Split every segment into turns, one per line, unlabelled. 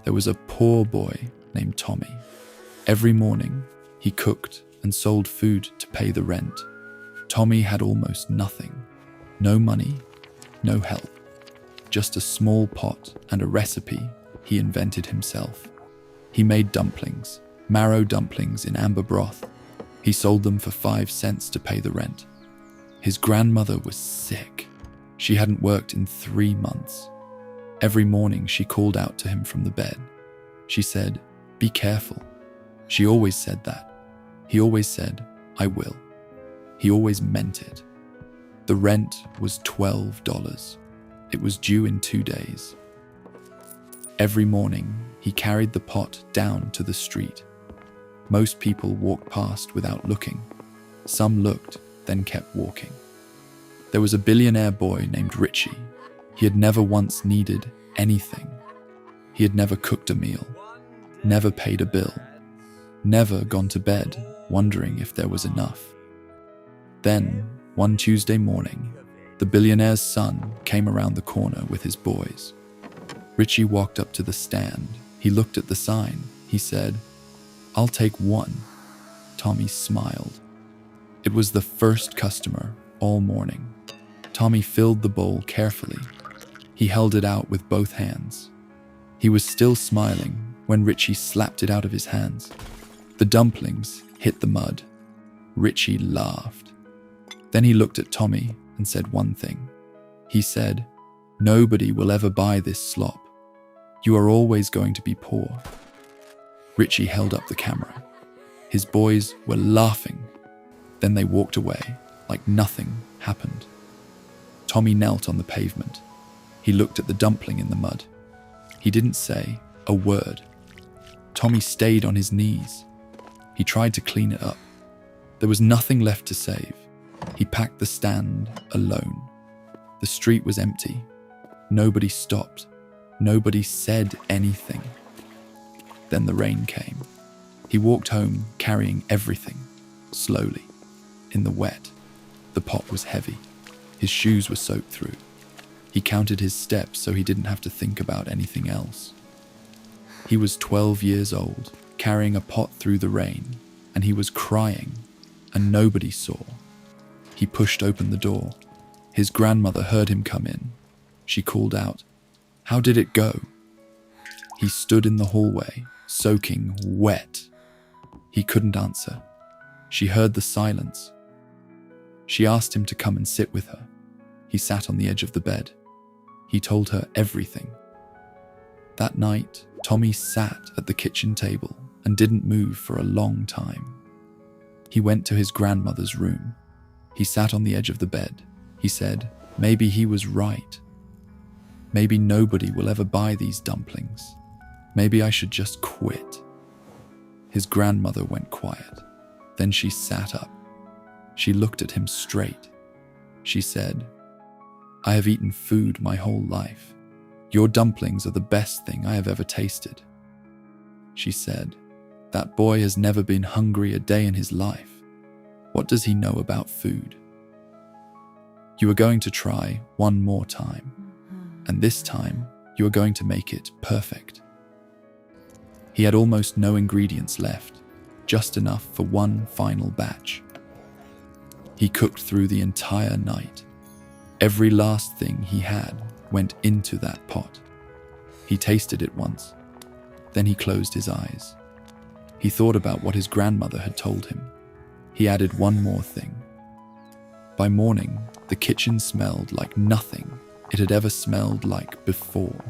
There was a poor boy named Tommy. Every morning, he cooked and sold food to pay the rent. Tommy had almost nothing. No money, no help. Just a small pot and a recipe he invented himself. He made dumplings, marrow dumplings in amber broth. He sold them for 5 cents to pay the rent. His grandmother was sick. She hadn't worked in 3 months. Every morning she called out to him from the bed. She said, "Be careful." She always said that. He always said, "I will." He always meant it. The rent was $12. It was due in 2 days. Every morning, he carried the pot down to the street. Most people walked past without looking. Some looked, then kept walking. There was a billionaire boy named Richie. He had never once needed anything. He had never cooked a meal, never paid a bill, never gone to bed wondering if there was enough. Then, one Tuesday morning, the billionaire's son came around the corner with his boys. Richie walked up to the stand. He looked at the sign. He said, "I'll take one." Tommy smiled. It was the first customer all morning. Tommy filled the bowl carefully. He held it out with both hands. He was still smiling when Richie slapped it out of his hands. The dumplings hit the mud. Richie laughed. Then he looked at Tommy and said one thing. He said, "Nobody will ever buy this slop. You are always going to be poor." Richie held up the camera. His boys were laughing. Then they walked away like nothing happened. Tommy knelt on the pavement. He looked at the dumpling in the mud. He didn't say a word. Tommy stayed on his knees. He tried to clean it up. There was nothing left to save. He packed the stand alone. The street was empty. Nobody stopped. Nobody said anything. Then the rain came. He walked home carrying everything, slowly, in the wet. The pot was heavy. His shoes were soaked through. He counted his steps so he didn't have to think about anything else. He was 12 years old, carrying a pot through the rain, and he was crying, and nobody saw. He pushed open the door. His grandmother heard him come in. She called out, "How did it go?" He stood in the hallway, soaking wet. He couldn't answer. She heard the silence. She asked him to come and sit with her. He sat on the edge of the bed. He told her everything. That night, Tommy sat at the kitchen table and didn't move for a long time. He went to his grandmother's room. He sat on the edge of the bed. He said, maybe he was right. Maybe nobody will ever buy these dumplings. Maybe I should just quit. His grandmother went quiet. Then she sat up. She looked at him straight. She said, I have eaten food my whole life. Your dumplings are the best thing I have ever tasted. She said, that boy has never been hungry a day in his life. What does he know about food? You are going to try one more time, and this time you are going to make it perfect. He had almost no ingredients left, just enough for one final batch. He cooked through the entire night. Every last thing he had went into that pot. He tasted it once. Then he closed his eyes. He thought about what his grandmother had told him. He added one more thing. By morning, the kitchen smelled like nothing it had ever smelled like before.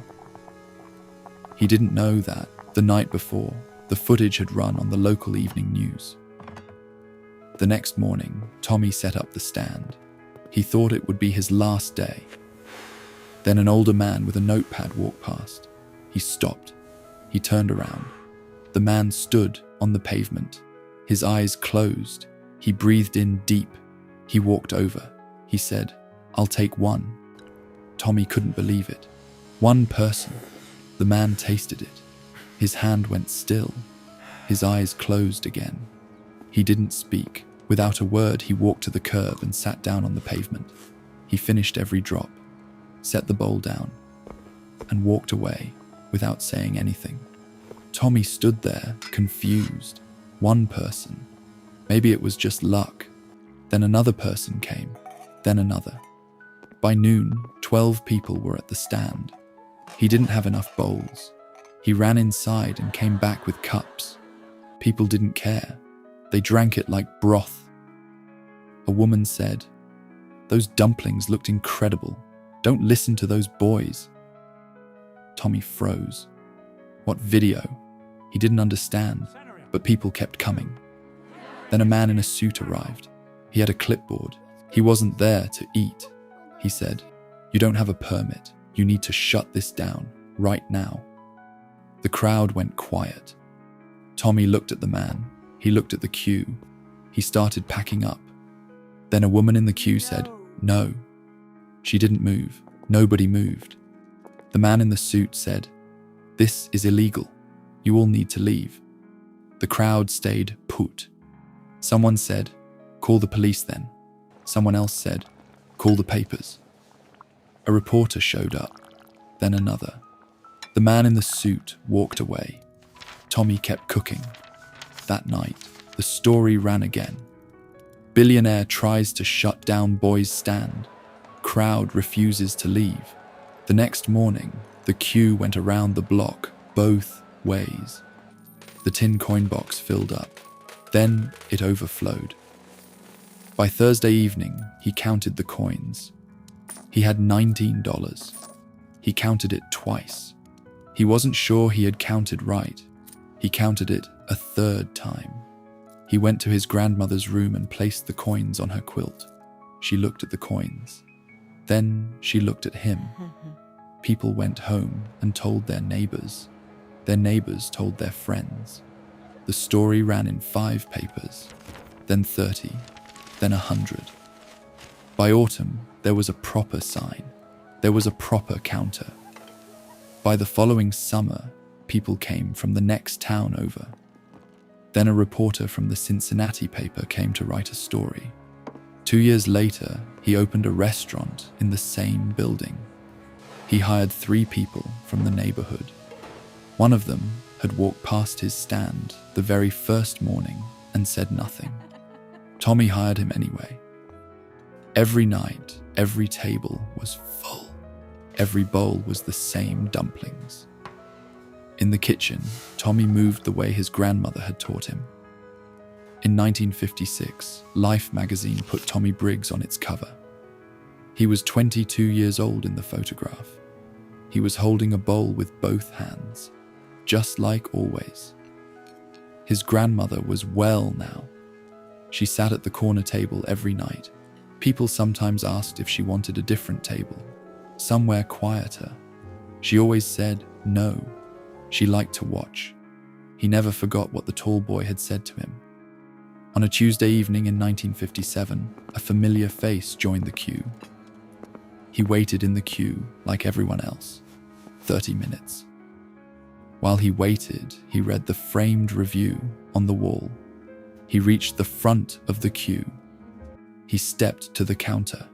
He didn't know that, the night before, the footage had run on the local evening news. The next morning, Tommy set up the stand. He thought it would be his last day. Then an older man with a notepad walked past. He stopped. He turned around. The man stood on the pavement. His eyes closed. He breathed in deep. He walked over. He said, I'll take one. Tommy couldn't believe it. One person. The man tasted it. His hand went still. His eyes closed again. He didn't speak. Without a word, he walked to the curb and sat down on the pavement. He finished every drop, set the bowl down, and walked away without saying anything. Tommy stood there, confused. One person. Maybe it was just luck. Then another person came. Then another. By noon, 12 people were at the stand. He didn't have enough bowls. He ran inside and came back with cups. People didn't care. They drank it like broth. A woman said, "Those dumplings looked incredible. Don't listen to those boys." Tommy froze. What video? He didn't understand, but people kept coming. Then a man in a suit arrived. He had a clipboard. He wasn't there to eat. He said, "You don't have a permit. You need to shut this down, right now." The crowd went quiet. Tommy looked at the man. He looked at the queue. He started packing up. Then a woman in the queue said, "No." She didn't move. Nobody moved. The man in the suit said, "This is illegal. You all need to leave." The crowd stayed put. Someone said, "Call the police then." Someone else said, "Call the papers." A reporter showed up, then another. The man in the suit walked away. Tommy kept cooking. That night, the story ran again. Billionaire tries to shut down boys' stand. Crowd refuses to leave. The next morning, the queue went around the block, both ways. The tin coin box filled up. Then it overflowed. By Thursday evening, he counted the coins. He had $19. He counted it twice. He wasn't sure he had counted right. He counted it a third time. He went to his grandmother's room and placed the coins on her quilt. She looked at the coins. Then she looked at him. People went home and told their neighbors. Their neighbors told their friends. The story ran in 5 papers, then 30, then 100. By autumn, there was a proper sign. There was a proper counter. By the following summer, people came from the next town over. Then a reporter from the Cincinnati paper came to write a story. 2 years later, he opened a restaurant in the same building. He hired 3 people from the neighborhood. One of them had walked past his stand the very first morning and said nothing. Tommy hired him anyway. Every night, every table was full. Every bowl was the same dumplings. In the kitchen, Tommy moved the way his grandmother had taught him. In 1956, Life magazine put Tommy Briggs on its cover. He was 22 years old in the photograph. He was holding a bowl with both hands, just like always. His grandmother was well now. She sat at the corner table every night. People sometimes asked if she wanted a different table, somewhere quieter. She always said no. She liked to watch. He never forgot what the tall boy had said to him. On a Tuesday evening in 1957, a familiar face joined the queue. He waited in the queue like everyone else, 30 minutes. While he waited, he read the framed review on the wall. He reached the front of the queue. He stepped to the counter.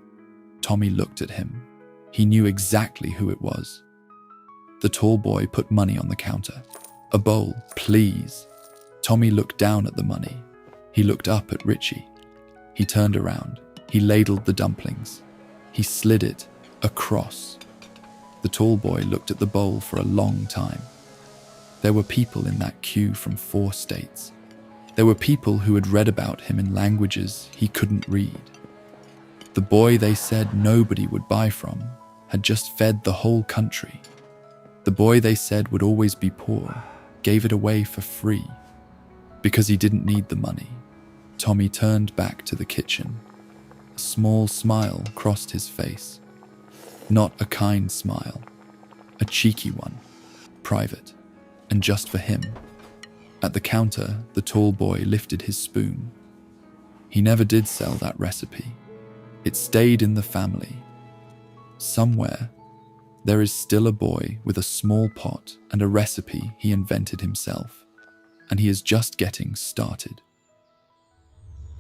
Tommy looked at him. He knew exactly who it was. The tall boy put money on the counter. "A bowl, please." Tommy looked down at the money. He looked up at Richie. He turned around. He ladled the dumplings. He slid it across. The tall boy looked at the bowl for a long time. There were people in that queue from 4 states. There were people who had read about him in languages he couldn't read. The boy they said nobody would buy from had just fed the whole country. The boy they said would always be poor gave it away for free. Because he didn't need the money, Tommy turned back to the kitchen. A small smile crossed his face. Not a kind smile, a cheeky one, private, and just for him. At the counter, the tall boy lifted his spoon. He never did sell that recipe. It stayed in the family. Somewhere, there is still a boy with a small pot and a recipe he invented himself, and he is just getting started.